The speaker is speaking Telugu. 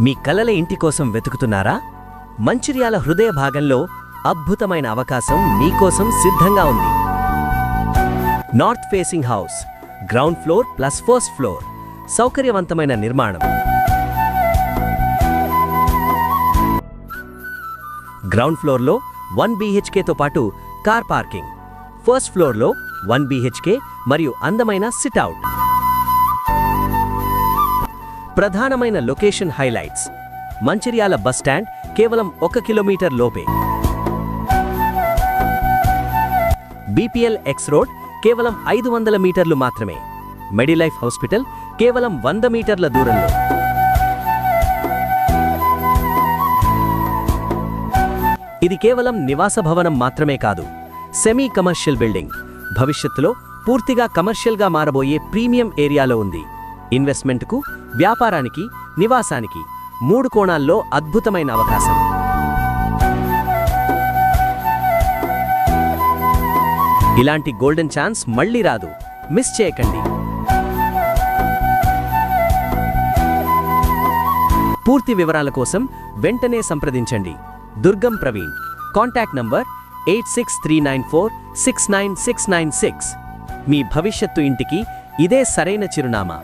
మీ కలల ఇంటి కోసం వెతుకుతున్నారా? మంచిర్యాల హృదయ భాగంలో అద్భుతమైన అవకాశం మీకోసం సిద్ధంగా ఉంది. North facing house, ground floor plus first floor, సౌకర్యవంతమైన నిర్మాణం. గ్రౌండ్ ఫ్లోర్లో 1 BHKతో పాటు కార్ పార్కింగ్, ఫస్ట్ ఫ్లోర్లో 1 BHK మరియు అందమైన సిట్అవుట్. ప్రధానమైన లొకేషన్ హైలైట్స్: మంచిర్యాల బస్టాండ్ కేవలం 1 కిలోమీటర్ లోపే, BPL X రోడ్ కేవలం 500 మీటర్లు మాత్రమే, మెడిలైఫ్ హాస్పిటల్ కేవలం 100 మీటర్ల దూరంలో. ఇది కేవలం నివాస భవనం మాత్రమే కాదు, సెమీ కమర్షియల్ బిల్డింగ్. భవిష్యత్తులో పూర్తిగా కమర్షియల్గా మారబోయే ప్రీమియం ఏరియాలో ఉంది. ఇన్వెస్ట్మెంట్కు, వ్యాపారానికి, నివాసానికి 3 కోణాల్లో అద్భుతమైన అవకాశం. ఇలాంటి గోల్డెన్ ఛాన్స్ మళ్లీ రాదు, మిస్ చేయకండి. పూర్తి వివరాల కోసం వెంటనే సంప్రదించండి. దుర్గం ప్రవీణ్. Contact number 8639469696. మీ భవిష్యత్తు ఇంటికి ఇదే సరైన చిరునామా.